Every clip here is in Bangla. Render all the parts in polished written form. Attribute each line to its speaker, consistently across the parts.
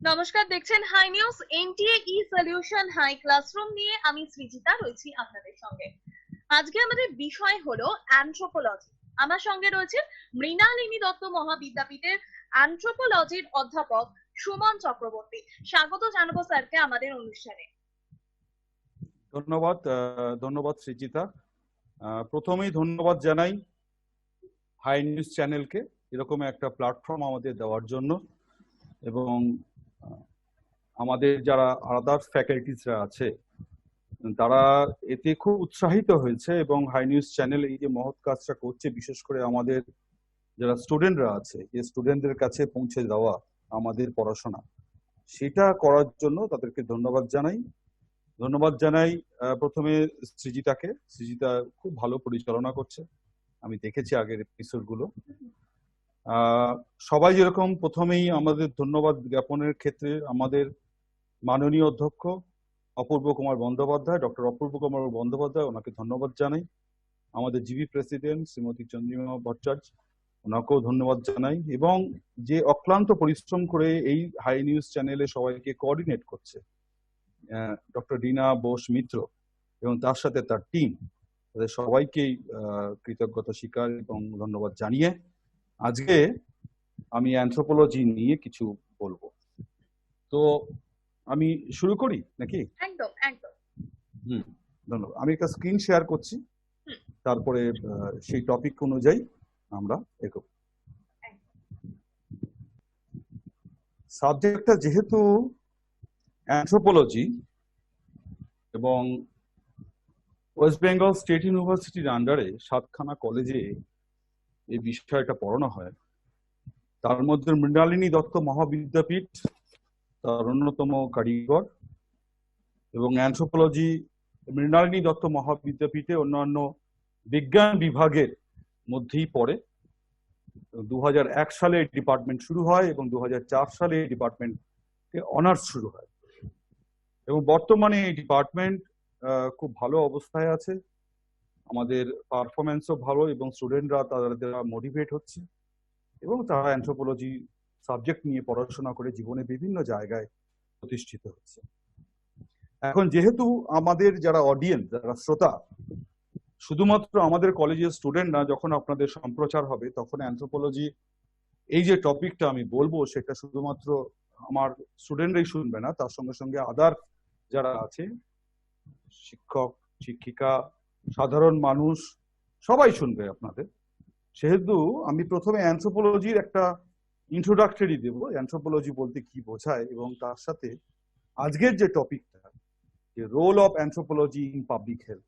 Speaker 1: নমস্কার, দেখছেন হাই নিউজ এনটিএ ই সলিউশন হাই ক্লাসরুম নিয়ে আমি সৃজিতা রয়েছি আপনাদের সঙ্গে। আজকে আমাদের বিষয় হলো অ্যানথ্রোপোলজি। আমার সঙ্গে রয়েছে মৃণালিনী দত্ত মহাবিদ্যাপীঠের অ্যানথ্রোপোলজির অধ্যাপক সুমন চক্রবর্তী। স্বাগত জানাবো স্যারকে আমাদের অনুষ্ঠানে।
Speaker 2: ধন্যবাদ সৃজিতা। প্রথমেই ধন্যবাদ জানাই হাই নিউজ চ্যানেলকে এরকম একটা প্ল্যাটফর্ম আমাদের দেওয়ার জন্য, এবং আমাদের যারা আদার্স ফ্যাকাল্টিসরা আছে তারা এতে খুব উৎসাহিত হয়েছে, এবং হাই নিউজ চ্যানেল এই যে মহৎ কাজটা করছে, বিশেষ করে আমাদের যারা স্টুডেন্টরা আছে, যে স্টুডেন্টদের কাছে পৌঁছে দেওয়া আমাদের পড়াশোনা, সেটা করার জন্য তাদেরকে ধন্যবাদ জানাই। প্রথমে সৃজিতা খুব ভালো পরিচালনা করছে, আমি দেখেছি আগের এপিসোড গুলো। সবাই যেরকম প্রথমেই আমাদের ধন্যবাদ জ্ঞাপনের ক্ষেত্রে আমাদের মাননীয় অধ্যক্ষ অপূর্ব কুমার বন্দ্যোপাধ্যায়, ডক্টর অপূর্ব কুমার বন্দ্যোপাধ্যায়, ওনাকে ধন্যবাদ জানাই। আমাদের জিবি প্রেসিডেন্ট শ্রীমতী চন্দ্রিমা ভট্টাচার্য, ওনাকেও ধন্যবাদ জানাই। এবং যে অক্লান্ত পরিশ্রম করে এই হাই নিউজ চ্যানেলে সবাইকে কোঅর্ডিনেট করছে ডক্টর রিনা বোস মিত্র এবং তার সাথে তার টিম, তাদের সবাইকেই কৃতজ্ঞতা স্বীকার এবং ধন্যবাদ জানিয়ে আজকে আমি অ্যানথ্রোপোলজি নিয়ে কিছু বলবো। তো আমি শুরু করি নাকি?
Speaker 1: একদম একদম।
Speaker 2: ধন্যবাদ। আমি একটা স্ক্রিন শেয়ার করছি, তারপরে সেই টপিক অনুযায়ী আমরা এগোবো। সাবজেক্টটা যেহেতু অ্যানথ্রোপোলজি এবং ওয়েস্ট বেঙ্গল স্টেট ইউনিভার্সিটির আন্ডারে 7খানা কলেজে এই বিষয়টা পড়ানো হয়। তার মধ্যে মৃণালিনী দত্ত মহাবিদ্যাপীঠ তার অন্যতম কারিগর, এবং অ্যানথ্রোপোলজি মৃণালিনী দত্ত মহাবিদ্যাপীঠে অন্যান্য বিজ্ঞান বিভাগের মধ্যেই পড়ে। 2001 সালে ডিপার্টমেন্ট শুরু হয় এবং 2004 সালে ডিপার্টমেন্টে অনার্স শুরু হয়, এবং বর্তমানে এই ডিপার্টমেন্ট খুব ভালো অবস্থায় আছে। আমাদের পারফরমেন্সও ভালো এবং স্টুডেন্টরা তারা মোটিভেট হচ্ছে, এবং তারা অ্যানথ্রোপোলজি সাবজেক্ট নিয়ে পড়াশোনা করে জীবনে বিভিন্ন জায়গায় প্রতিষ্ঠিত হচ্ছে। এখন যেহেতু আমাদের যারা অডিয়েন্স, যারা শ্রোতা, শুধুমাত্র আমাদের কলেজের স্টুডেন্ট না, যখন আপনাদের সম্প্রচার হবে তখন অ্যানথ্রোপোলজি এই যে টপিকটা আমি বলবো সেটা শুধুমাত্র আমার স্টুডেন্টরাই শুনবে না, তার সঙ্গে সঙ্গে আদার যারা আছে, শিক্ষক শিক্ষিকা, সাধারণ মানুষ, সবাই শুনবে আপনাদের। সেহেতু আমি প্রথমে অ্যানথ্রোপোলজির একটা ইন্ট্রোডাক্টরি দেব, অ্যানথ্রোপোলজি বলতে কি বোঝায়, এবং তার সাথে আজকের যে টপিকটা, যে role of anthropology in public health.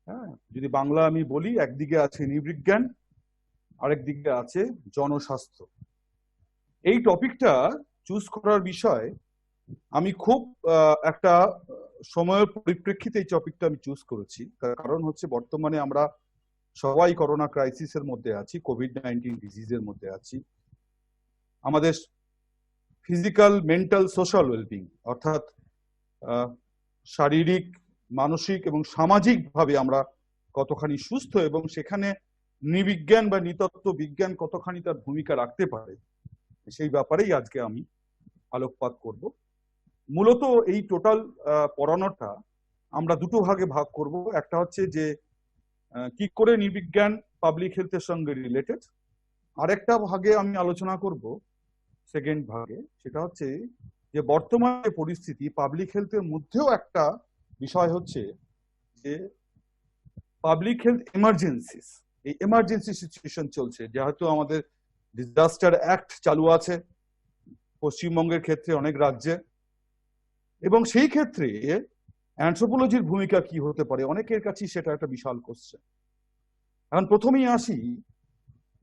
Speaker 2: হ্যাঁ, যদি বাংলা আমি বলি, একদিকে আছে নৃবিজ্ঞান, আরেকদিকে আছে জনস্বাস্থ্য। এই টপিকটা চুজ করার বিষয় আমি খুব একটা সময়ের পরিপ্রেক্ষিতে এই টপিকটা আমি চুজ করেছি। তার কারণ হচ্ছে বর্তমানে আমরা সবাই করোনা ক্রাইসিসের মধ্যে আছি, কোভিড-19 ডিজিজের মধ্যে আছি। আমাদের ফিজিক্যাল, মেন্টাল, সোশ্যাল ওয়েলবিং, অর্থাৎ শারীরিক, মানসিক এবং সামাজিক ভাবে আমরা কতখানি সুস্থ, এবং সেখানে নৃবিজ্ঞান বা নৃতত্ত্ব বিজ্ঞান কতখানি তার ভূমিকা রাখতে পারে, সেই ব্যাপারেই আজকে আমি আলোকপাত করব। মূলত এই টোটাল পড়ানোটা আমরা দুটো ভাগে ভাগ করব। একটা হচ্ছে যে কি করে নৃবিজ্ঞান পাবলিক হেলথের সঙ্গে রিলেটেড, আরেকটা ভাগে আমি আলোচনা করব, সেকেন্ড ভাগে, সেটা হচ্ছে যে বর্তমানে পরিস্থিতি পাবলিক হেলথের মধ্যেও একটা বিষয় হচ্ছে যে পাবলিক হেলথ এমার্জেন্সিস। এই এমার্জেন্সি সিচুয়েশন চলছে, যেহেতু আমাদের ডিজাস্টার অ্যাক্ট চালু আছে পশ্চিমবঙ্গের ক্ষেত্রে, অনেক রাজ্যে, এবং সেই ক্ষেত্রে অ্যানথ্রোপোলজির ভূমিকা কি হতে পারে, অনেকের কাছে সেটা একটা বিশাল কোশ্চেন। এখন প্রথমেই আসি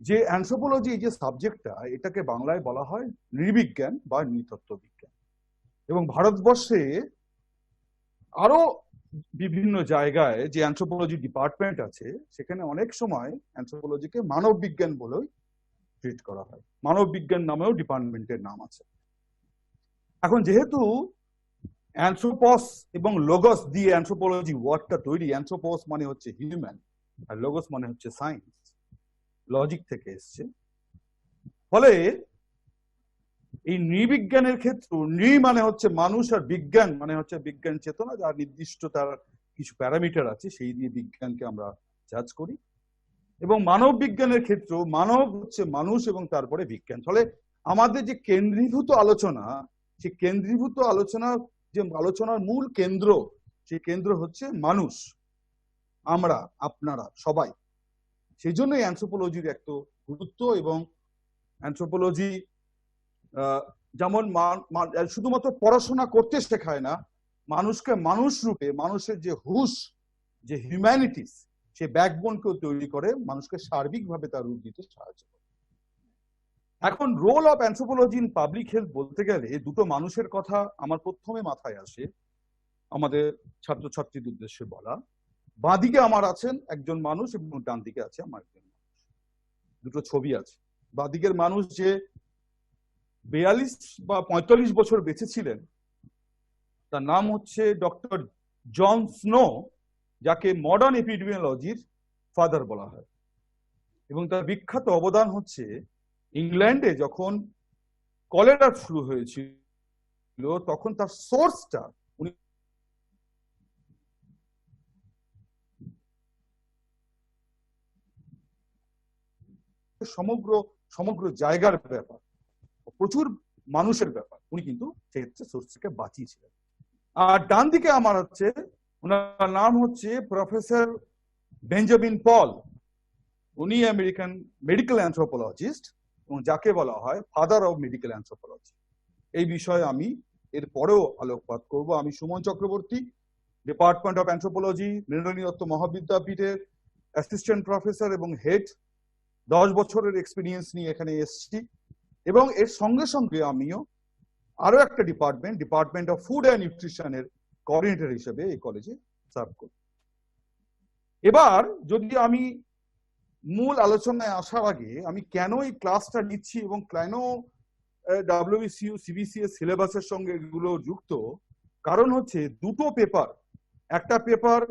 Speaker 2: যে অ্যানথ্রোপোলজি যে সাবজেক্টটা, এটাকে বাংলায় বলা হয় নৃবিজ্ঞান বা নৃতত্ত্ব বিজ্ঞান, এবং ভারতবর্ষে আরো বিভিন্ন জায়গায় যে অ্যানথ্রোপোলজি ডিপার্টমেন্ট আছে, সেখানে অনেক সময় অ্যানথ্রোপোলজিকে মানব বিজ্ঞান বলেও ট্রিট করা হয়, মানব বিজ্ঞান নামেও ডিপার্টমেন্টের নাম আছে। এখন যেহেতু অ্যানথ্রোপস এবং লোগস দিয়ে অ্যানথ্রোপোলজি ওয়ার্ডটা তৈরি, অ্যানথ্রোপস মানে হচ্ছে হিউম্যান আর লোগস মানে হচ্ছে সায়েন্স, লজিক থেকে এসছে, ফলে এই নৃবিজ্ঞানের ক্ষেত্রে নৃ মানে হচ্ছে মানুষ, আর বিজ্ঞান মানে হচ্ছে বিজ্ঞান চেতনা, যার নির্দিষ্ট তার কিছু প্যারামিটার আছে, সেই দিয়ে বিজ্ঞানকে আমরা জাজ করি। এবং মানব বিজ্ঞানের ক্ষেত্রেও মানব হচ্ছে মানুষ এবং তারপরে বিজ্ঞান। ফলে আমাদের যে কেন্দ্রীভূত আলোচনা, সেই কেন্দ্রীভূত আলোচনার মূল কেন্দ্র, সেই কেন্দ্র হচ্ছে মানুষ, আমরা, আপনারা সবাই। সেই জন্যই অ্যানথ্রোপোলজির এত গুরুত্ব। এবং অ্যানথ্রোপোলজি যেমন শুধুমাত্র পড়াশোনা করতে শেখায় না, মানুষকে মানুষ রূপে, মানুষের যে হুশ, যে হিউম্যানিটিস, সে ব্যাকবোনকেও তৈরি করে, মানুষকে সার্বিকভাবে তার রূপ দিতে সাহায্য করে। এখন role of anthropology in public health বলতে গেলে দুটো মানুষের কথা আমার প্রথমে মাথায় আসে, আমাদের ছাত্রছাত্রীদের উদ্দেশ্যে বলা। বাঁদিকে আমার আছেন একজন মানুষ এবং ডান দিকে আছে আমার একজন মানুষ, দুটো ছবি আছে। বাঁদিকের মানুষ যে 42 বা 45 বছর বেঁচে ছিলেন, তার নাম হচ্ছে ডক্টর জন স্নো, যাকে মডার্ন এপিডেমিওলজির ফাদার বলা হয়। এবং তার বিখ্যাত অবদান হচ্ছে ইংল্যান্ডে যখন কলেরা শুরু হয়েছিল, তখন তার সোর্সটা উনি সমগ্র জায়গার ব্যাপার, প্রচুর মানুষের ব্যাপার, উনি কিন্তু সেক্ষেত্রে সোর্সকে বাঁচিয়েছিলেন। আর ডান দিকে আমার হচ্ছে, ওনার নাম হচ্ছে প্রফেসর বেঞ্জামিন পল। উনি আমেরিকান মেডিকেল অ্যানথ্রোপোলজিস্ট এবং যাকে বলা হয় ফাদার অফ মেডিকেল অ্যানথ্রোপোলজি। এই বিষয়ে আমি এর পরেও আলোকপাত করব। আমি Suman Chakraborty, department of anthropology, Mrinalini Datta মহাবিদ্যাপীঠের অ্যাসিস্ট্যান্ট প্রফেসর এবং হেড। 10 বছরের এক্সপিরিয়েন্স নিয়ে এখানে এসেছি। এবং এর সঙ্গে সঙ্গে আমিও আরো একটা ডিপার্টমেন্ট অফ ফুড অ্যান্ড নিউট্রিশনের কোঅর্ডিনেটর হিসেবে এই কলেজে সার্ভ করি। এবার যদি আমি মূল আলোচনায় আসার আগে আমি কেন এই ক্লাসটা নিচ্ছি এবং কেন ডব্লিউবিসিইউ সিবিসিএস সিলেবাসের সঙ্গে এগুলো যুক্ত, কারণ হচ্ছে দুটো পেপার, একটা পেপার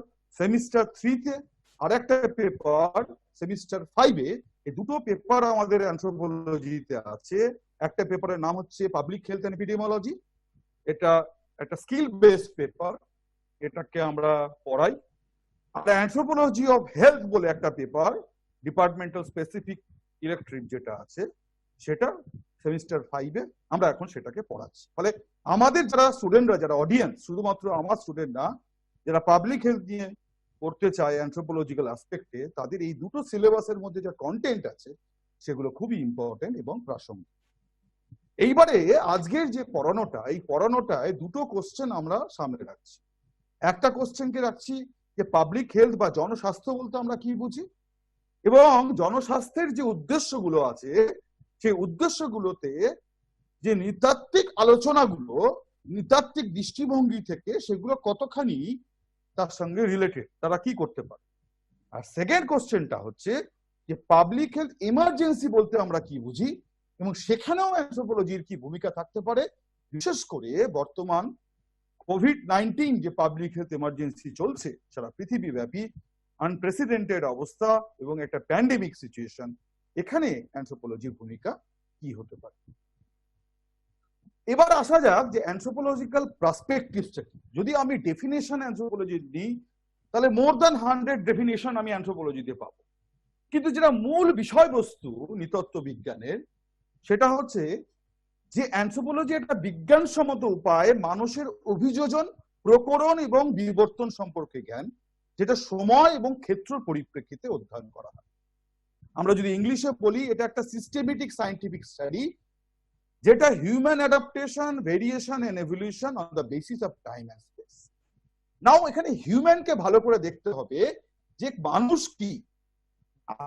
Speaker 2: সেমিস্টার 3-তে আর একটা পেপার সেমিস্টার 5-এ। এই দুটো পেপার আমাদের অ্যানথ্রোপোলজিতে আছে। একটা পেপারের নাম হচ্ছে পাবলিক হেলথ এন্ড এপিডেমিওলজি, এটা একটা স্কিল বেসড পেপার, এটাকে আমরা পড়াই। আর অ্যানথ্রোপোলজি অফ হেলথ বলে একটা পেপার, ডিপার্টমেন্টাল স্পেসিফিক ইলেকট্রিক যেটা আছে, সেটা সেমিস্টার 5-এ আমরা এখন সেটাকে পড়াচ্ছি। ফলে আমাদের যারা স্টুডেন্টরা, যারা অডিয়েন্স, শুধুমাত্র আমার স্টুডেন্ট না, যারা পাবলিক হেলথ নিয়ে পড়তে চায় অ্যানথ্রোপোলজিক্যাল অ্যাসপেক্টে, তাদের এই দুটো সিলেবাসের মধ্যে যে কন্টেন্ট আছে সেগুলো খুবই ইম্পর্টেন্ট এবং প্রাসঙ্গিক। এইবারে আজকের যে পড়ানোটা, এই পড়ানোটায় দুটো কোশ্চেন আমরা সামনে রাখছি। একটা কোশ্চেনকে রাখছি যে পাবলিক হেলথ বা জনস্বাস্থ্য বলতে আমরা কি বুঝি, এবং জনস্বাস্থ্যের যে উদ্দেশ্যগুলো আছে সেই উদ্দেশ্যগুলোতে যে নৃতাত্ত্বিক আলোচনাগুলো, নৃতাত্ত্বিক দৃষ্টিভঙ্গি থেকে সেগুলো কতখানি তার সঙ্গে রিলেটেড, তারা কি করতে পারে। আর সেকেন্ড কোশ্চেনটা হচ্ছে যে পাবলিক হেলথ ইমার্জেন্সি বলতে আমরা কি বুঝি, এবং সেখানেও অ্যানথ্রোপোলজির কি ভূমিকা থাকতে পারে, বিশেষ করে বর্তমান কোভিড-19 যে পাবলিক হেলথ ইমার্জেন্সি চলছে সারা পৃথিবীব্যাপী, আনপ্রেসিডেন্টেড অবস্থা এবং একটা প্যান্ডেমিক সিচুয়েশন, এখানে অ্যানথ্রোপোলজির ভূমিকা কি হতে পারে। এবার আসা যাক যে অ্যানথ্রোপোলজিক্যাল পার্সপেক্টিভসটা কি। যদি আমি ডেফিনেশন অ্যানথ্রোপোলজির নিই, তাহলে মোর দ্যান 100 ডেফিনেশন আমি অ্যানথ্রোপোলজিতে পাবো। কিন্তু যেটা মূল বিষয়বস্তু নৃতত্ত্ব বিজ্ঞানের, সেটা হচ্ছে যে অ্যানথ্রোপোলজি একটা বিজ্ঞানসম্মত উপায়ে মানুষের অভিযোজন, প্রকরণ এবং বিবর্তন সম্পর্কে জ্ঞান, যেটা সময় এবং ক্ষেত্র পরিপ্রেক্ষিতে অধ্যয়ন করা হয়। আমরা যদি ইংলিশে বলি, এটা একটা সিস্টেমেটিক সায়েন্টিফিক স্টাডি, যেটা human adaptation, variation and evolution on the basis of time and space. Now এখানে হিউম্যানকে ভালো করে দেখতে হবে যে মানুষ কি।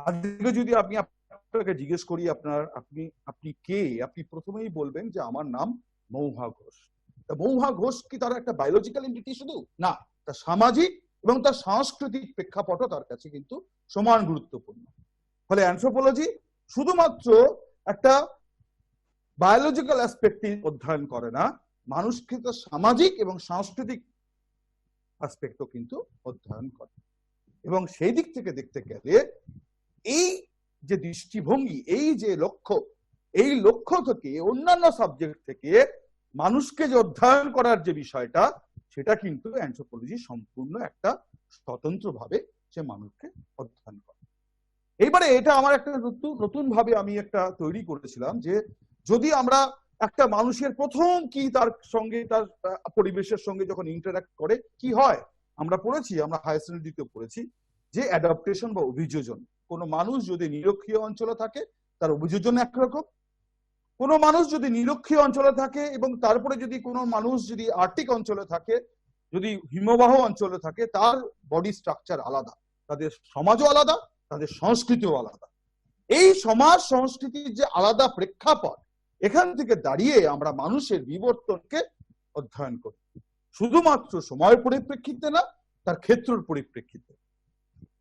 Speaker 2: আজকে যদি আমি আপনাকে জিজ্ঞেস করি আপনি কে, আপনি প্রথমেই বলবেন যে আমার নাম মৌহা ঘোষ। মৌহা ঘোষ কি তার একটা বায়োলজিক্যাল এন্টিটি শুধু না, তার সামাজিক এবং তার সাংস্কৃতিক প্রেক্ষাপটও তার কাছে কিন্তু সমান গুরুত্বপূর্ণ। ফলে অ্যানথ্রোপোলজি শুধুমাত্র একটা বায়োলজিক্যাল অ্যাসপেক্টে অধ্যয়ন করে না, মানুষকে তার সামাজিক এবং সাংস্কৃতিক অ্যাসপেক্টও কিন্তু অধ্যয়ন করে। এবং সেই দিক থেকে দেখতে গেলে এই যে দৃষ্টিভঙ্গি, এই যে লক্ষ্য, এই লক্ষ্য থেকে অন্যান্য সাবজেক্ট থেকে মানুষকে যে অধ্যয়ন করার যে বিষয়টা, সেটা কিন্তু অ্যানথ্রোপোলজি সম্পূর্ণ একটা স্বতন্ত্রভাবে সে মানুষকে অধ্যয়ন করে। এইবারে এটা আমার একটা নতুন ভাবে আমি একটা তৈরি করেছিলাম যে যদি আমরা একটা মানুষের প্রথম কি তার সঙ্গে তার পরিবেশের সঙ্গে যখন ইন্টারঅ্যাক্ট করে কি হয়, আমরা পড়েছি, আমরা হায়ার সেকেন্ডারিতে পড়েছি যে অ্যাডাপ্টেশন বা অভিযোজন। কোনো মানুষ যদি নিরক্ষীয় অঞ্চলে থাকে তার অভিযোজন একরকম, কোনো মানুষ যদি নিরক্ষীয় অঞ্চলে থাকে এবং তারপরে যদি কোনো মানুষ যদি আর্কটিক অঞ্চলে থাকে, যদি হিমবাহ অঞ্চলে থাকে, তার বডি স্ট্রাকচার আলাদা, তাদের সমাজও আলাদা, তাদের সংস্কৃতিও আলাদা। এই সমাজ সংস্কৃতির যে আলাদা প্রেক্ষাপট, এখান থেকে দাঁড়িয়ে আমরা মানুষের বিবর্তনকে অধ্যয়ন করি, শুধুমাত্র সময়ের পরিপ্রেক্ষিতে না, তার ক্ষেত্রের পরিপ্রেক্ষিতে।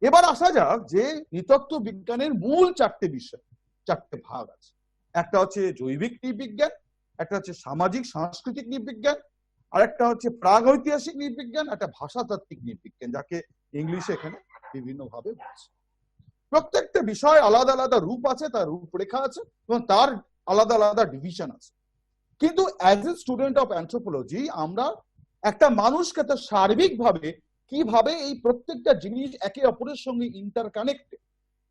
Speaker 2: এবার আসা যাক যে নৃতত্ত্ব বিজ্ঞানের মূল চারটে বিষয়, চারটে ভাগ আছে। একটা হচ্ছে জৈবিক নৃবিজ্ঞান, একটা হচ্ছে সামাজিক সাংস্কৃতিক নৃবিজ্ঞান, আর একটা হচ্ছে প্রাগৈতিহাসিক নৃবিজ্ঞান, একটা ভাষাতাত্ত্বিক নৃবিজ্ঞান, যাকে ইংলিশে এখানে বিভিন্ন ভাবে বলছে। প্রত্যেকটা বিষয় আলাদা আলাদা রূপ আছে, তার রূপরেখা আছে এবং তার আলাদা আলাদা ডিভিশন আছে। কিন্তু as a student of anthropology আমরা একটা মানুষকে তার সার্বিকভাবে কিভাবে এই প্রত্যেকটা জিনিস একে অপরের সঙ্গে ইন্টারকানেক্টেড,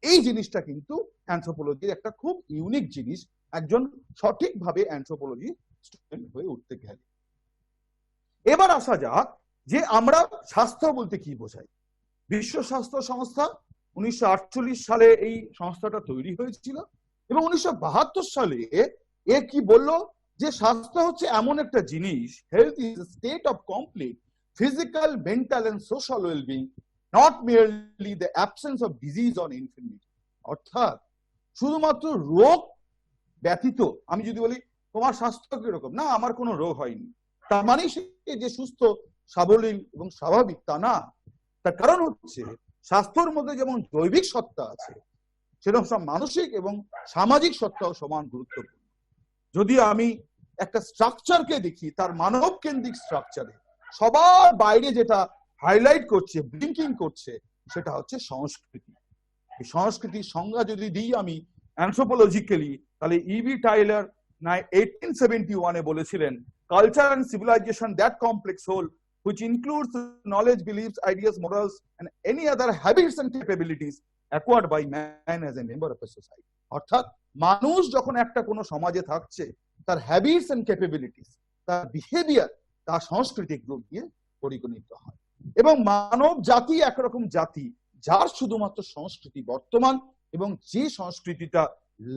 Speaker 2: এই জিনিসটা কিন্তু অ্যানথ্রোপোলজির একটা খুব ইউনিক জিনিস একজন সঠিকভাবে অ্যানথ্রোপোলজি স্টুডেন্ট হয়ে উঠতে গেলে। এবার আসা যাক যে আমরা স্বাস্থ্য বলতে কি বোঝাই। বিশ্ব স্বাস্থ্য সংস্থা 1948 সালে এই সংস্থাটা তৈরি হয়েছিল এবং 1972 সালে এ কি বললো যে স্বাস্থ্য হচ্ছে এমন একটা জিনিস, health is a state of complete physical, mental and social well-being, not merely the absence of disease or infirmity. অর্থাৎ শুধুমাত্র রোগ ব্যতীত, আমি যদি বলি তোমার স্বাস্থ্য কিরকম, না আমার কোনো রোগ হয়নি, তার মানে সে যে সুস্থ সাবলীল এবং স্বাভাবিক তা না। তার কারণ হচ্ছে স্বাস্থ্যের মধ্যে যেমন জৈবিক সত্তা আছে, সেরকম সব মানসিক এবং সামাজিক সত্তাও সমান গুরুত্বপূর্ণ। যদি আমি একটা স্ট্রাকচারকে দেখি, তার মানব কেন্দ্রিক স্ট্রাকচারে সবার বাইরে যেটা হাইলাইট করছে, ব্লিঙ্কিং করছে, সেটা হচ্ছে সংস্কৃতি। এই সংস্কৃতির সংজ্ঞা যদি দিই আমি অ্যানথ্রোপোলজিক্যালি, তাহলে ইবি টাইলার 1871 বলেছিলেন, culture and civilisation that complex whole which includes knowledge, beliefs, ideas, morals and any other habits and capabilities acquired by man as a member of a society. অর্থাৎ মানুষ যখন একটা কোনো সমাজে থাকছে, তার হ্যাবিটস এন্ড ক্যাপাবিলিটিস, তার বিহেভিয়ার, তার সাংস্কৃতিক রূপ দিয়ে পরিগণিত হয়। এবং মানব জাতি একরকম জাতি যার শুধুমাত্র সংস্কৃতি বর্তমান, এবং যে সংস্কৃতিটা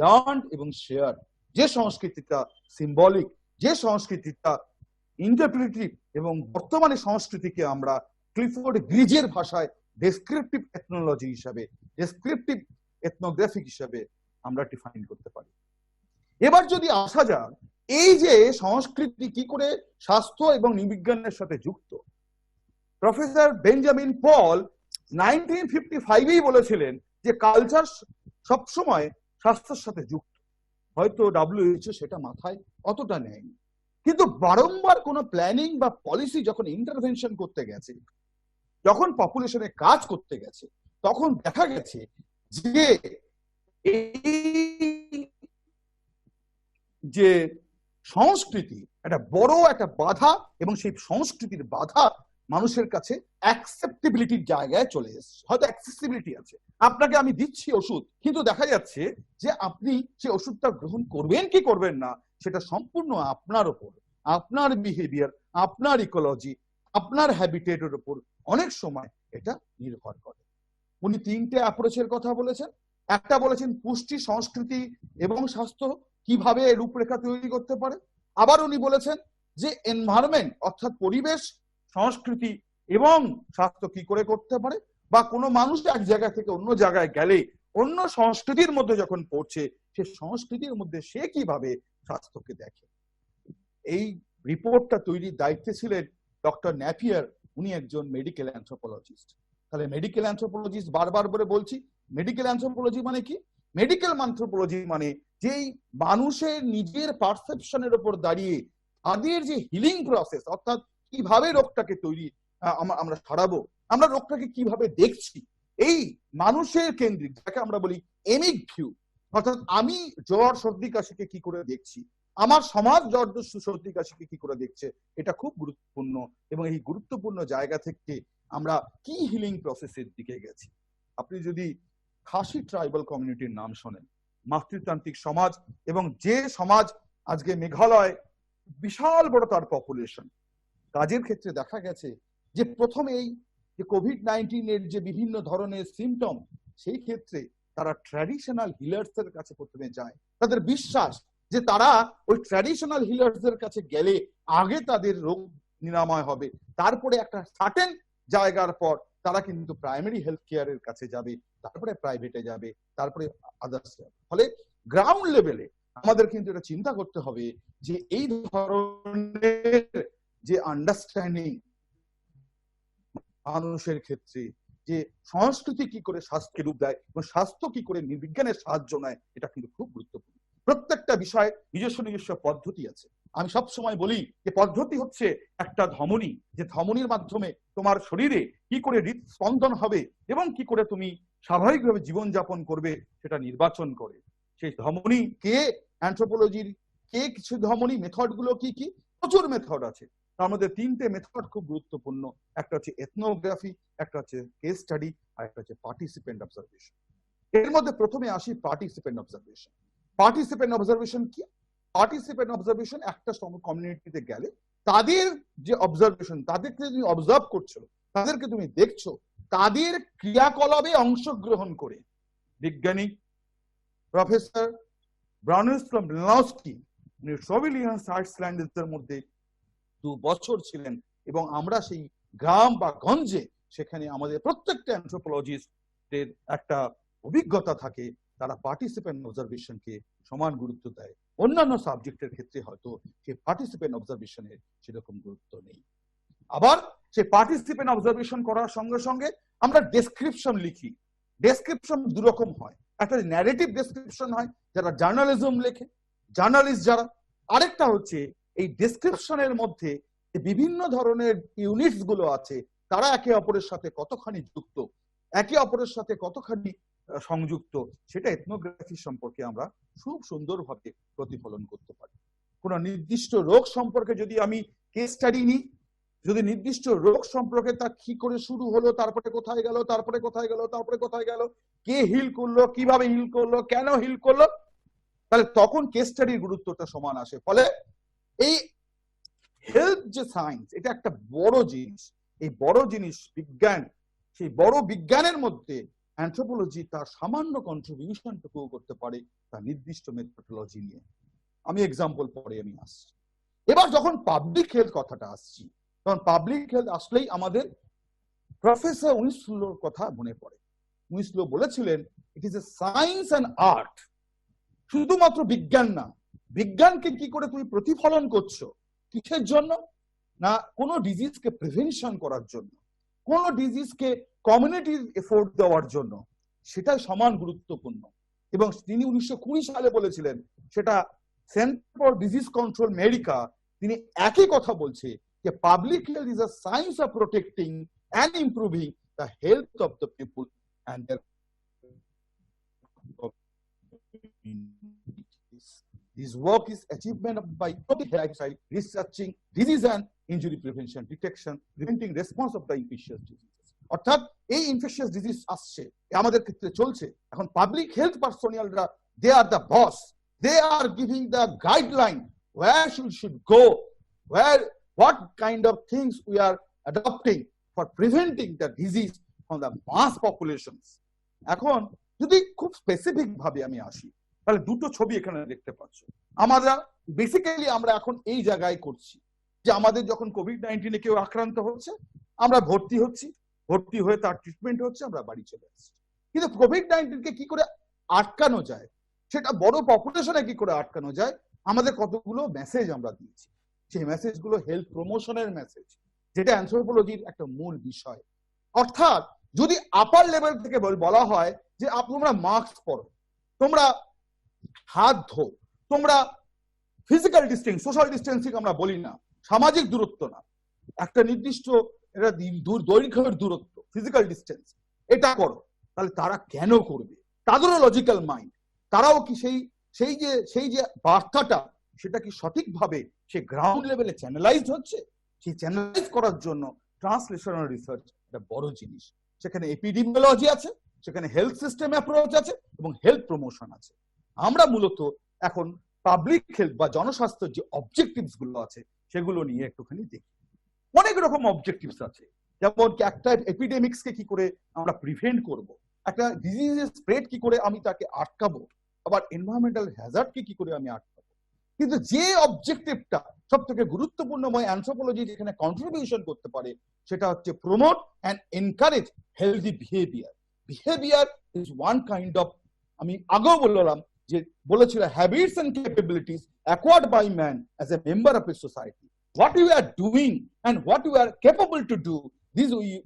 Speaker 2: লার্ন এবং শেয়ার, যে সংস্কৃতিটা সিম্বলিক, যে সংস্কৃতিটা ইন্টারপ্রিটিভ, এবং বর্তমানে সংস্কৃতিকে আমরা ক্লিফোর্ড গ্রিজের ভাষায় ডেসক্রিপটিভ এথনোলজি হিসাবে, ডেসক্রিপটিভ এথনোগ্রাফিক হিসাবে আমরা ডিফাইন করতে পারি। এবার যদি আসা যাক এই যে সংস্কৃতি কি করে স্বাস্থ্য এবং নৃবিজ্ঞানের সাথে যুক্ত, প্রফেসর বেঞ্জামিন পল 1955 বলেছিলেন যে কালচার সবসময় স্বাস্থ্যের সাথে যুক্ত। হয়তো WHO সেটা মাথায় অতটা নেয়নি, কিন্তু বারংবার কোনো প্ল্যানিং বা পলিসি যখন ইন্টারভেনশন করতে গেছে, যখন পপুলেশনে কাজ করতে গেছে, তখন দেখা গেছে যে যে সংস্কৃতি একটা বড় একটা বাধা, এবং সেই সংস্কৃতির বাধা মানুষের কাছে অ্যাকসেপ্টেবিলিটির জায়গায় চলে এসেছে। হয়তো অ্যাক্সেসিবিলিটি আছে, আপনাকে আমি দিচ্ছি ওষুধ, কিন্তু দেখা যাচ্ছে যে আপনি সেই ওষুধটা গ্রহণ করবেন কি করবেন না, সেটা সম্পূর্ণ আপনার উপর, আপনার বিহেভিয়ার, আপনার ইকোলজি, আপনার হ্যাবিটেটের উপর অনেক সময় এটা নির্ভর করে। উনি তিনটে অ্যাপ্রোচের কথা বলেছেন। একটা বলেছেন পুষ্টি, সংস্কৃতি এবং স্বাস্থ্য কিভাবে রূপরেখা তৈরি করতে পারে। আবার উনি বলেছেন যে এনভায়রনমেন্ট অর্থাৎ পরিবেশ, সংস্কৃতি এবং স্বাস্থ্য কি করে করতে পারে, বা কোনো মানুষ এক জায়গা থেকে অন্য জায়গায় গেলে অন্য সংস্কৃতির মধ্যে যখন পড়ছে, সে সংস্কৃতির মধ্যে সে কিভাবে স্বাস্থ্যকে দেখে। এই রিপোর্টটা তৈরির দায়িত্বে ছিলেন ডক্টর ন্যাপিয়ার, উনি একজন মেডিকেল অ্যানথ্রোপোলজিস্ট। তাহলে মেডিকেল অ্যানথ্রোপোলজিস্ট, বারবার করে বলছি, মেডিকেল অ্যানথ্রোপোলজি মানে কি? মেডিকেল অ্যানথ্রোপোলজি মানে যেই মানুষের নিজের পারসেপশনের উপর দাঁড়িয়ে তাদের যে হিলিং প্রসেস, অর্থাৎ কিভাবে রোগটাকে তৈরি আমরা সারাবো, আমরা রোগটাকে কিভাবে দেখছি, এই মানুষের কেন্দ্রিক, যাকে আমরা বলি এমিক ভিউ,
Speaker 3: অর্থাৎ আমি জ্বর সর্দি কাশিকে কি করে দেখছি, আমার সমাজ জ্বর সর্দি কাশিকে কি করে দেখছে, এটা খুব গুরুত্বপূর্ণ। এবং এই গুরুত্বপূর্ণ জায়গা থেকে আমরা কি হিলিং প্রসেসের দিকে গেছি। আপনি যদি খাসি ট্রাইবাল কমিউনিটির নাম শোনেন, মাতৃতান্ত্রিক সমাজ, এবং যে সমাজ আজকে মেঘালয় বিশাল বড় তার পপুলেশন, কাজের ক্ষেত্রে দেখা গেছে যে প্রথমে এই যে কোভিড-19 এর যে বিভিন্ন ধরনের সিমটম, সেই ক্ষেত্রে তারা ট্র্যাডিশনাল হিলার্স এর কাছে প্রথমে যায়। তাদের বিশ্বাস যে তারা ওই ট্র্যাডিশনাল হিলার্স এর কাছে গেলে আগে তাদের রোগ নিরাময় হবে, তারপরে একটা সার্টেন জায়গার পর তারা কিন্তু প্রাইমারি হেলথ কেয়ারের কাছে যাবে, তারপরে প্রাইভেটে যাবে, তারপরে আদার্স। ফলে গ্রাউন্ড লেভেলে আমাদের কিন্তু এটা চিন্তা করতে হবে যে এই ধরনের যে আন্ডারস্ট্যান্ডিং মানুষের ক্ষেত্রে, যে সংস্কৃতি কি করে স্বাস্থ্যকে রূপ দেয় এবং স্বাস্থ্য কি করে বিজ্ঞানের সাহায্য নেয়, এটা কিন্তু খুব গুরুত্বপূর্ণ। প্রত্যেকটা বিষয়ে নিজস্ব নিজস্ব পদ্ধতি আছে। আমি সব সময় বলি যে পদ্ধতি হচ্ছে একটা ধমনী, যে ধমনীর মাধ্যমে তোমার শরীরে কি করে হৃদস্পন্দন হবে এবং কি করে তুমি স্বাভাবিকভাবে জীবনযাপন করবে সেটা নির্বাচন করে। সেই ধমনী কে অ্যানথ্রোপোলজির কে কিছু ধমনী মেথড গুলো কি কি, প্রচুর মেথড আছে। তার মধ্যে তিনটে মেথড খুব গুরুত্বপূর্ণ। একটা হচ্ছে এথনোগ্রাফি, একটা হচ্ছে কেস স্টাডি, আর একটা হচ্ছে পার্টিসিপেন্ট অবজারভেশন। এর মধ্যে প্রথমে আসি পার্টিসিপেন্ট অবজারভেশন। পার্টিসিপেন্ট অবজারভেশন কি? পার্টিসিপেন্ট অবজারভেশন একটা কমিউনিটিতে গেলে তাদের যে অবজারভেশন, তাদেরকে তুমি অবজার্ভ করছো, তাদেরকে তুমি দেখছো, তাদের ক্রিয়াকলাপে অংশগ্রহণ করে বিজ্ঞানী প্রফেসর ব্রাউনিস্লাভ লিনস্কি ট্রভিলিয়ান আইসল্যান্ডের মধ্যে 2 বছর ছিলেন, এবং আমরা সেই গ্রাম বা গঞ্জে সেখানে আমাদের প্রত্যেকটা অ্যানথ্রোপোলজিস্টের একটা অভিজ্ঞতা থাকে, তারা পার্টিসিপেন্ট অবজারভেশনকে সমান গুরুত্ব দেয়। অন্যান্য সাবজেক্টের ক্ষেত্রে হয়তো সেই পার্টিসিপেন্ট অবজারভেশনের সেরকম গুরুত্ব নেই। আবার সেই পার্টিসিপেন্ট অবজারভেশন করার সঙ্গে সঙ্গে আমরা ডেসক্রিপশন লিখি। ডেসক্রিপশন দুরকম হয়, একটা ন্যারেটিভ ডেসক্রিপশন হয় যারা জার্নালিজম লেখে, জার্নালিস্ট যারা, আরেকটা হচ্ছে এই ডেসক্রিপশনের মধ্যে বিভিন্ন ধরনের ইউনিটস গুলো আছে, তারা একে অপরের সাথে কতখানি যুক্ত, একে অপরের সাথে কতখানি সংযুক্ত, সেটা এথনোগ্রাফি সম্পর্কে আমরা খুব সুন্দরভাবে প্রতিফলন করতে পারি। কোন নির্দিষ্ট রোগ সম্পর্কে যদি আমি কেস স্টাডি নিই, যদি নির্দিষ্ট রোগ সম্পর্কে তা কি করে শুরু হলো, তারপরে কোথায় গেল, তারপরে কোথায় গেল, তারপরে কোথায় গেল, কে হিল করলো, কিভাবে হিল করলো, কেন হিল করলো, তাহলে তখন কেস স্টাডির গুরুত্বটা সমান আসে। ফলে এই হেলথ যে সায়েন্স, এটা একটা বড় জিনিস। এই বড় জিনিস বিজ্ঞান, সেই বড় বিজ্ঞানের মধ্যে অ্যানথ্রোপোলজি তার সামান্য কন্ট্রিবিউশনটুকু করতে পারে তার নির্দিষ্ট মেথডোলজি নিয়ে। আমি এক্সাম্পল পরে আমি আসছি। এবার যখন পাবলিক হেলথ কথাটা আসছি, তখন পাবলিক হেলথ আসলেই আমাদের প্রফেসর উইনস্লোর কথা মনে পড়ে। উইনস্লো বলেছিলেন, it is a science and art. শুধুমাত্র বিজ্ঞান না, বিজ্ঞানকে কি করে তুমি প্রতিফলন করছো, কিসের জন্য না, কোন ডিজিজকে প্রিভেনশন করার জন্য, কোন ডিজিজকে কমিউনিটির এফোর্ট দেওয়ার জন্য, সেটাই সমান গুরুত্বপূর্ণ। এবং তিনি 1920 সালে বলেছিলেন, সেটা Center for Disease Control America, তিনি একই কথা বলছে যে public health is a science of protecting and improving the health of the people and their. His work is achievement by lifestyle, researching disease and injury prevention, detection, preventing response of the infectious diseases. অর্থাৎ এই ইনফেকশিয়াস ডিজিজ আসছে, আমাদের ক্ষেত্রে চলছে। এখন পাবলিক হেলথ পার্সোনালরা, they are the boss, they are giving the guideline where should go, where what kind of things we are adopting for preventing the disease from the mass populations. এখন যদি খুব স্পেসিফিক ভাবে আমি আসি, তাহলে দুটো ছবি এখানে দেখতে পাচ্ছ। আমরা বেসিক্যালি আমরা এখন এই জায়গায় করছি যে আমাদের যখন কোভিড-19 কেউ আক্রান্ত হচ্ছে, আমরা ভর্তি হচ্ছি, ভর্তি হয়ে তার ট্রিটমেন্ট হচ্ছে, আমরা বাড়ি চলে আসছি। কিন্তু কোভিড-19 কে কি করে আটকানো যায়, সেটা বড় পপুলেশনে কি করে আটকানো যায়, আমাদের কতগুলো মেসেজ আমরা দিয়েছি। সেই মেসেজগুলো হেলথ প্রমোশনের মেসেজ, যেটা অ্যানথ্রোপোলজির একটা মূল বিষয়। অর্থাৎ যদি আপার লেভেল থেকে বলা হয় যে তোমরা মাস্ক পরো, তোমরা হাত ধো, তোমরা ফিজিক্যাল ডিস্টেন্স, সোশ্যাল ডিস্টেন্সিং আমরা বলি না, সামাজিক দূরত্ব না, একটা নির্দিষ্ট এটা দৈর্ঘ্যের দূরত্ব, ফিজিক্যাল ডিস্টেন্স, এটা করো, তাহলে তারা কেন করবে? তাদেরও লজিক্যাল মাইন্ড। তারাও কি সেই যে বার্তাটা সেটা কি সঠিকভাবে সে গ্রাউন্ড লেভেলে চ্যানেলাইজড হচ্ছে? সেই চ্যানেলাইজ করার জন্য ট্রান্সলেশনাল রিসার্চ একটা বড় জিনিস। সেখানে এপিডেমিওলজি আছে, সেখানে হেলথ সিস্টেম অ্যাপ্রোচ আছে এবং হেলথ প্রমোশন আছে। আমরা মূলত এখন পাবলিক হেলথ বা জনস্বাস্থ্যের যে অবজেক্টিভস গুলো আছে সেগুলো নিয়ে একটুখানি দেখি। অনেক রকম অবজেক্টিভস আছে, যেমন একটা এপিডেমিক্স কে কি করে আমরা প্রিভেন্ট করব, একটা ডিজিজের স্প্রেড কি করে আমি তাকে আটকাবো, আবার এনভায়রনমেন্টাল হ্যাজার্ড কে কি করে আমি আটকাবো। কিন্তু যে অবজেক্টিভটা সব থেকে গুরুত্বপূর্ণময় অ্যানথ্রোপোলজি যেখানে কন্ট্রিবিউশন করতে পারে সেটা হচ্ছে promote and encourage healthy behaviour. Behaviour is one kind of, আমি আগেও বললাম যে বলেছিল habits and capabilities acquired by man as a member of a society. What you are doing and what you are capable to do,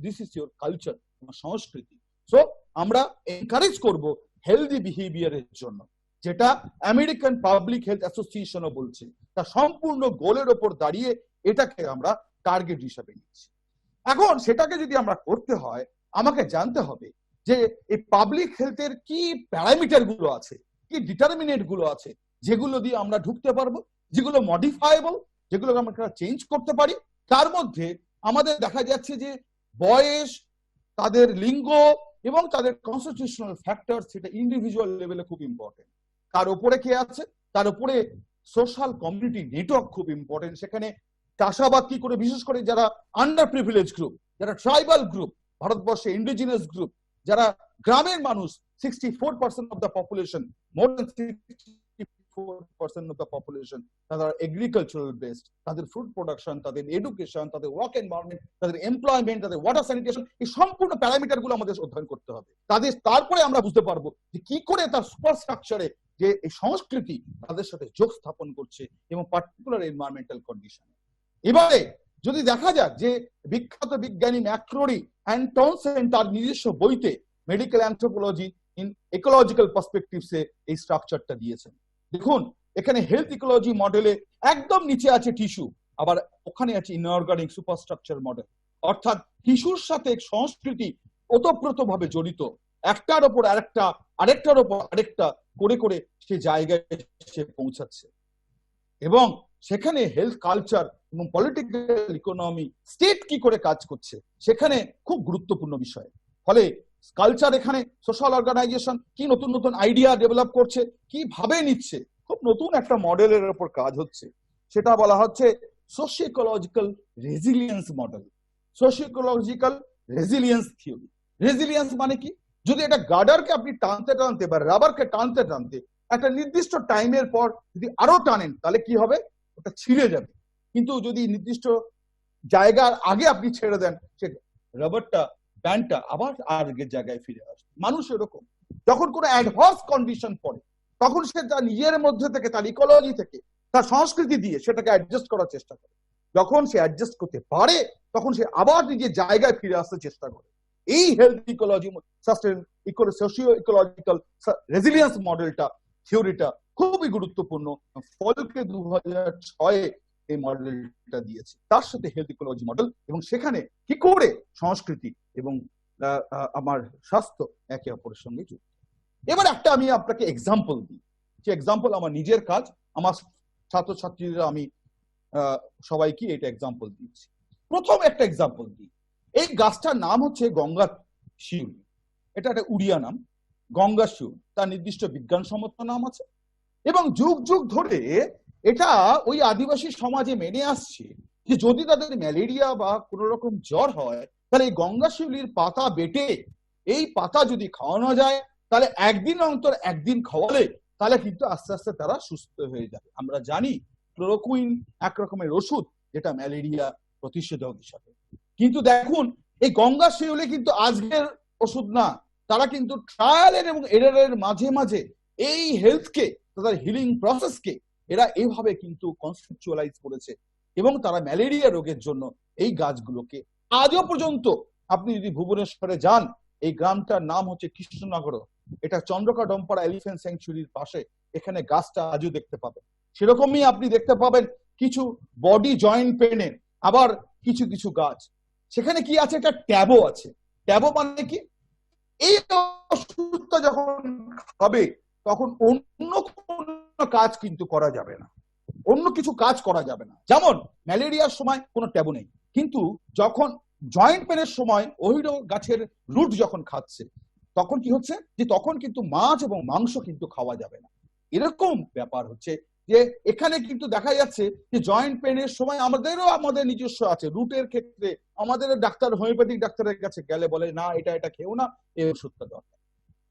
Speaker 3: this is your culture, সংস্কৃতি। সো আমরা এনকারেজ করব হেলদি বিহেভিয়ারের জন্য, যেটা আমেরিকান পাবলিক হেলথ অ্যাসোসিয়েশনও বলছে। তার সম্পূর্ণ গোলের ওপর দাঁড়িয়ে এটাকে আমরা টার্গেট হিসাবে নিচ্ছি। এখন সেটাকে যদি আমরা করতে হয় আমাকে জানতে হবে যে এই পাবলিক হেলথের কি প্যারামিটার গুলো আছে, কি ডিটারমিনেন্ট গুলো আছে যেগুলো দিয়ে আমরা ঢুকতে পারবো, যেগুলো মডিফায়েবল, যেগুলো আমরা চেঞ্জ করতে পারি। তার মধ্যে আমাদের দেখা যাচ্ছে যে বয়স, তাদের লিঙ্গ এবং তাদের কনস্টিটিউশনাল ফ্যাক্টর, সেটা ইন্ডিভিজুয়াল লেভেলে খুব ইম্পর্টেন্ট। তার উপরে কে আছে, তার উপরে সোশ্যাল কমিউনিটি নেটওয়ার্ক খুব ইম্পর্টেন্ট। সেখানে চাষাবাদ কি করে, বিশেষ করে যারা আন্ডার প্রিভিলেজ গ্রুপ, যারা ট্রাইবাল গ্রুপ, ভারতবর্ষে ইন্ডিজিনাস গ্রুপ, যারা গ্রামের মানুষ, 64% of the population, more than 64% of the population, তারা এগ্রিকালচারাল বেসড, তাদের ফুড প্রোডাকশন, তাদের এডুকেশন, তাদের ওয়ার্ক এনভায়রনমেন্ট, তাদের এমপ্লয়মেন্ট, তাদের ওয়াটার স্যানিটেশন, এই সম্পূর্ণ প্যারামিটার গুলো আমাদের অধ্যয়ন করতে হবে। তারপরে আমরা বুঝতে পারবো যে কি করে তার সুপার স্ট্রাকচারে যে এই সংস্কৃতি তাদের সাথে যোগ স্থাপন করছে এবং পার্টিকুলার এনভায়রনমেন্টাল কন্ডিশনে। এবারে যদি দেখা যাক যে বিখ্যাত বিজ্ঞানী ম্যাক্রোরি অ্যান্ড টনসেন তার নিজস্ব বইতে মেডিকেল অ্যানথ্রোপোলজি ইন ইকোলজিক্যাল পার্সপেক্টিভসে এই স্ট্রাকচারটা দিয়েছেন। দেখুন এখানে হেলথ ইকোলজি মডেলে একদম নিচে আছে টিস্যু, আবার ওখানে আছে ইনঅর্গানিক সুপারস্ট্রাকচার মডেল, অর্থাৎ টিস্যুর সাথে সংস্কৃতি ওতপ্রোতভাবে জড়িত, একটার ওপর আরেকটা, আরেকটার ওপর আরেকটা করে করে সে জায়গায় সে পৌঁছাচ্ছে। এবং সেখানে হেলথ কালচার এবং পলিটিক্যাল ইকোনমি, স্টেট কি করে কাজ করছে সেখানে খুব গুরুত্বপূর্ণ বিষয়। ফলে কালচার, এখানে সোশ্যাল অর্গানাইজেশন কি নতুন নতুন আইডিয়া ডেভেলপ করছে, কিভাবে নিচ্ছে, খুব নতুন একটা মডেলের উপর কাজ হচ্ছে, সেটা বলা হচ্ছে socio ecological resilience model, socio ecological resilience theory. Resilience মানে কি, যদি এটা গার্ডারকে আপনি টানতে টানতে বা রাবারকে টানতে টানতে একটা নির্দিষ্ট টাইমের পর যদি আরো টানেন তাহলে কি হবে, ওটা ছিঁড়ে যাবে। কিন্তু যদি নির্দিষ্ট জায়গার আগে আপনি ছেড়ে দেন, সে রাবারটা, ব্যান্ডটা আবার আগের জায়গায় ফিরে আসে। মানুষ এরকম, যখন কোনো অ্যাডভার্স কন্ডিশন পড়ে তখন সে তার নিজের মধ্যে থেকে, তার ইকোলজি থেকে, তার সংস্কৃতি দিয়ে সেটাকে অ্যাডজাস্ট করার চেষ্টা করে। যখন সে অ্যাডজাস্ট করতে পারে তখন সে আবার নিজের জায়গায় ফিরে আসতে চেষ্টা করে। এই health ecology, socio ecological resilience মডেলটা, থিওরিটা খুবই গুরুত্বপূর্ণ। ফলকে 2006 এই মডেলটা দিয়েছে, তার সাথে হেলথ ইকোলজি মডেল, এবং সেখানে কি করে সংস্কৃতি এবং আমার স্বাস্থ্য একে অপরের সঙ্গে যুক্ত। এবার একটা আমি আপনাকে এক্সাম্পল দিই, যে এক্সাম্পল আমার নিজের কাজ, আমার ছাত্রছাত্রীরা আমি সবাইকে এটা এক্সাম্পল দিচ্ছি। প্রথম একটা এক্সাম্পল দিই, এই গাছটার নাম হচ্ছে গঙ্গা শিউলি। এটা একটা উড়িয়া নাম, গঙ্গা শিউলি, তার নির্দিষ্ট বিজ্ঞানসম্মত নাম আছে। এবং যুগ যুগ ধরে এটা ওই আদিবাসী সমাজে মেনে আসছে যে যদি তাদের ম্যালেরিয়া বা কোন রকম জ্বর হয় তাহলে এই গঙ্গা শিউলির পাতা বেটে এই পাতা যদি খাওয়ানো যায় তাহলে একদিন অন্তর একদিন খাওয়ালে তাহলে কিন্তু আস্তে আস্তে তারা সুস্থ হয়ে যাবে। আমরা জানি ক্লোরোকুইন এক রকমের ওষুধ যেটা ম্যালেরিয়া প্রতিষেধক হিসাবে, কিন্তু দেখুন এই গঙ্গা শিউলি কিন্তু আজকের ওষুধ না, তারা কিন্তু ট্রায়ালের এবং এরারের মাঝে মাঝে এই হেলথকে, তাদের হিলিং প্রসেসকে এরা এইভাবে কিন্তু কনসেপচুয়ালাইজ করেছে, এবং তারা ম্যালেরিয়া রোগের জন্য এই গাছগুলোকে আজও পর্যন্ত, আপনি যদি ভুবনেশ্বরে যান, এই গ্রামটার নাম হচ্ছে কৃষ্ণনগর, এটা চন্দ্রকা ডম্পারা এলিফ্যান্ট স্যাংচুরির পাশে, এখানে গাছটা আজও দেখতে পাবেন। সেরকমই আপনি দেখতে পাবেন কিছু বডি জয়েন্ট পেনের আবার কিছু কিছু গাছ, সেখানে কি আছে, একটা ট্যাবো আছে। ট্যাবো মানে কি, এই ওষুধটা যখন খাবে তখন অন্য কোনো কাজ কিন্তু করা যাবে না, অন্য কিছু কাজ করা যাবে না। যেমন ম্যালেরিয়ার সময় কোনো ট্যাবু নেই, কিন্তু যখন জয়েন্ট পেনের সময় ওহিডো গাছের রুট যখন খাচ্ছে তখন কি হচ্ছে যে তখন কিন্তু মাছ এবং মাংস কিন্তু খাওয়া যাবে না। এরকম ব্যাপার হচ্ছে যে এখানে কিন্তু দেখা যাচ্ছে যে জয়েন্ট পেনের সময় আমাদের নিজস্ব আছে রুটের ক্ষেত্রে, আমাদের ডাক্তার হোমিওপ্যাথিক ডাক্তারের কাছে গেলে বলে না এটা খেও না, এই ওষুধটা দরকার।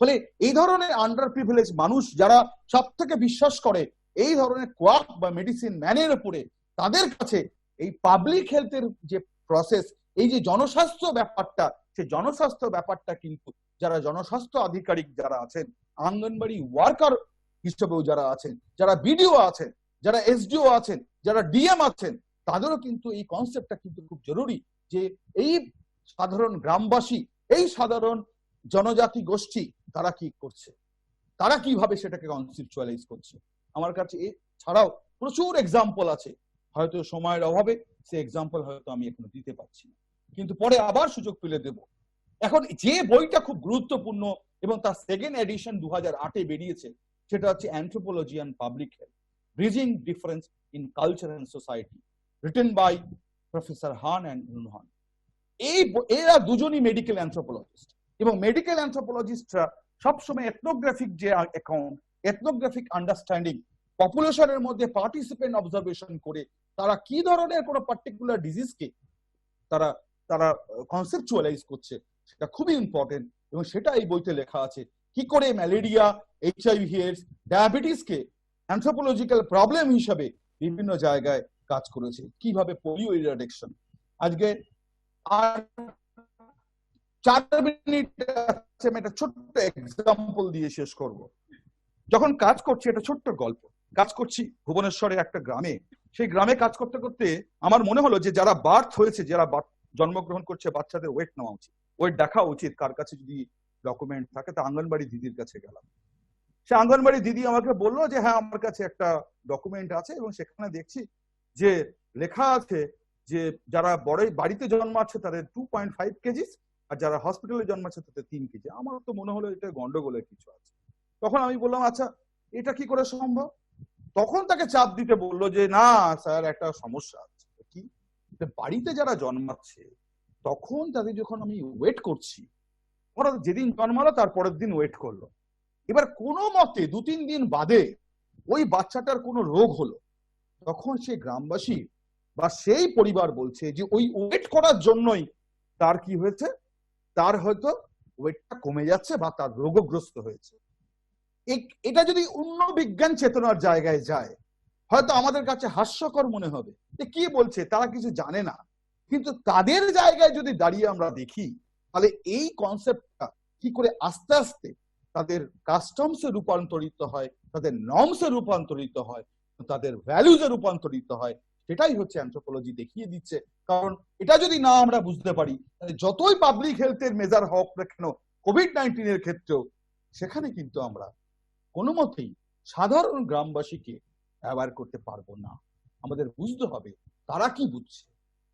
Speaker 3: ফলে এই ধরনের আন্ডার প্রিভিলেজ মানুষ যারা সব থেকে বিশ্বাস করে এই ধরনের কোয়াক বা মেডিসিন ম্যানের উপরে, তাদের কাছে এই পাবলিক হেলথের যে প্রসেস, এই যে জনস্বাস্থ্য ব্যাপারটা, সেই জনস্বাস্থ্য ব্যাপারটা কিন্তু যারা জনস্বাস্থ্য আধিকারিক যারা আছেন, অঙ্গনবাড়ি ওয়ার্কার হিসেবেও যারা আছেন, যারা বিডিও আছেন, যারা এসডিও আছেন, যারা ডিএম আছেন, তাদেরও কিন্তু এই কনসেপ্টটা কিন্তু খুব জরুরি যে এই সাধারণ গ্রামবাসী, এই সাধারণ জনজাতি গোষ্ঠী তারা কি করছে, তারা কিভাবে সেটাকে কনসেপচুয়ালাইজ করছে। আমার কাছে এছাড়াও প্রচুর এক্সাম্পল আছে, হয়তো সময়ের অভাবে সে এক্সাম্পল হয়তো আমি এখনো দিতে পারছি না, কিন্তু পরে আবার সুযোগ পেলে দেব। এখন যে বইটা খুব গুরুত্বপূর্ণ এবং তার সেকেন্ড এডিশন 2008-এ বেরিয়েছে, সেটা হচ্ছে anthropology and public health, bridging difference in culture and society, written by professor Hahn and নুনহান। এরা দুজনই মেডিকেল অ্যানথ্রোপোলজিস্ট, এবং মেডিকেল অ্যানথ্রোপোলজিস্টরা সবসময় এথনোগ্রাফিক যে অ্যাকাউন্ট, এথনোগ্রাফিক আন্ডারস্ট্যান্ডিং, পপুলেশনের মধ্যে পার্টিসিপেন্ট অবজারভেশন করে তারা কি ধরনের কোনো পার্টিকুলার ডিজিজকে তারা তারা কনসেপচুয়ালাইজ করছে, সেটা খুবই ইম্পর্টেন্ট। এবং সেটা এই বইতে লেখা আছে, কি করে ম্যালেরিয়া, এইচআইভি এডস, ডায়াবেটিসকে অ্যানথ্রোপোলজিক্যাল প্রবলেম হিসাবে বিভিন্ন জায়গায় কাজ করেছে, কিভাবে পোলিও ইরাডিকশন। আজকে আর 4 মিনিট আমি একটা ছোট্ট এক্সাম্পল দিয়ে শেষ করব। যখন কাজ করছি, একটা ছোট্ট গল্প, কাজ করছি ভুবনেশ্বরে একটা গ্রামে। সেই গ্রামে কাজ করতে করতে আমার মনে হলো যে যারা বার্থ হয়েছে, যারা জন্মগ্রহণ করছে, বাচ্চাদের ওয়েট নেওয়া উচিত, ওয়েট দেখা উচিত, কার কাছে যদি ডকুমেন্ট থাকে। তা আঙ্গনবাড়ি দিদির কাছে গেলাম। সে আঙ্গনবাড়ি দিদি আমাকে বললো যে হ্যাঁ আমার কাছে একটা ডকুমেন্ট আছে, এবং সেখানে দেখছি যে লেখা আছে যে যারা বড় বাড়িতে জন্মাচ্ছে তাদের 2.5 কেজি, আর যারা হসপিটালে জন্মাচ্ছে তাদের 3 কেজি। আমার তো মনে হলো এটা গন্ডগোলের কিছু আছে। তখন আমি বললাম আচ্ছা এটা কি করে সম্ভব? তখন তাকে চাপ দিতে বললো যে না স্যার একটা সমস্যা আছে। কি? বাড়িতে যারা জন্মাচ্ছে তখন তাদের যখন আমি ওয়েট করছি, ওরা যেদিন জন্মালো তার পরের দিন ওয়েট করলো, এবার কোনো মতে 2-3 দিন বাদে ওই বাচ্চাটার কোনো রোগ হলো, তখন সেই গ্রামবাসী বা সেই পরিবার বলছে যে ওই ওয়েট করার জন্যই তার কি হয়েছে, তার হয়তো ওয়েটটা কমে যাচ্ছে বা তার রোগগ্রস্ত হয়েছে। এটা যদি অন্য বিজ্ঞান চেতনার জায়গায় যায়, হয়তো আমাদের কাছে হাস্যকর মনে হবে যে কি বলছে, তারা কিছু জানে না। কিন্তু তাদের জায়গায় যদি দাঁড়িয়ে আমরা দেখি, তাহলে এই কনসেপ্টটা কি করে আস্তে আস্তে তাদের কাস্টমসে রূপান্তরিত হয়, তাদের নর্মসে রূপান্তরিত হয়, তাদের ভ্যালুজে রূপান্তরিত হয়, সেটাই হচ্ছে অ্যানথ্রোপোলজি দেখিয়ে দিচ্ছে। কারণ এটা যদি না আমরা বুঝতে পারি, যতই পাবলিক হেলথের মেজার হোক না কেন, কোভিড-19 এর ক্ষেত্রেও সেখানে কিন্তু আমরা কোনো মতেই সাধারণ গ্রামবাসীকে অ্যাওয়্যার করতে পারবো না। আমাদের বুঝতে হবে তারা কি বুঝছে,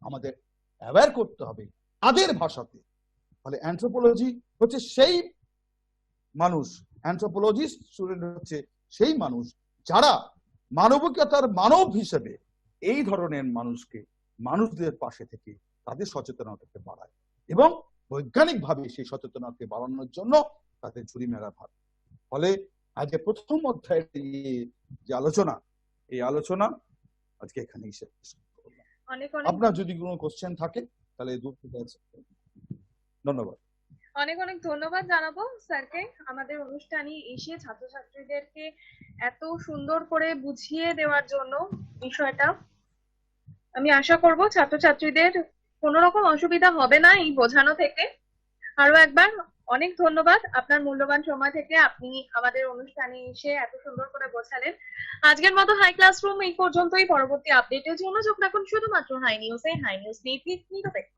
Speaker 3: আমাদের অ্যাওয়্যার করতে হবে তাদের ভাষাতে। ফলে অ্যানথ্রোপোলজি হচ্ছে সেই মানুষ, অ্যানথ্রোপোলজিস্ট স্টুডেন্ট হচ্ছে সেই মানুষ যারা মানবিকতার মানব হিসেবে এই ধরনের মানুষকে, মানুষদের পাশে থেকে তাদের সচেতনতাকে বাড়ায় এবং বৈজ্ঞানিকভাবে সেই সচেতনতাকে বাড়ানোর জন্য তাদের ঝুড়ি মেলা ভাব। ফলে আজকে প্রথম অধ্যায়ের যে আলোচনা, এই আলোচনা আজকে এখানেই শেষ করলাম। আপনার যদি কোনো কোশ্চেন থাকে তাহলে দূর থেকে আছে। ধন্যবাদ।
Speaker 1: অনেক অনেক ধন্যবাদ জানাবো স্যারকে আমাদের অনুষ্ঠানে এসে ছাত্রছাত্রীদেরকে এত সুন্দর করে বুঝিয়ে দেওয়ার জন্য বিষয়টা। আমি আশা করব ছাত্রছাত্রীদের কোনো রকম অসুবিধা হবে না এই বোঝানো থেকে। আরো একবার অনেক ধন্যবাদ, আপনার মূল্যবান সময় থেকে আপনি আমাদের অনুষ্ঠানে এসে এত সুন্দর করে বোঝালেন। আজকের মতো হাই ক্লাসরুম এই পর্যন্তই। পরবর্তী আপডেটের জন্য চোখ রাখুন শুধুমাত্র হাই নিউজে। হাই নিউজ নির্ভীক, নিরপেক্ষ।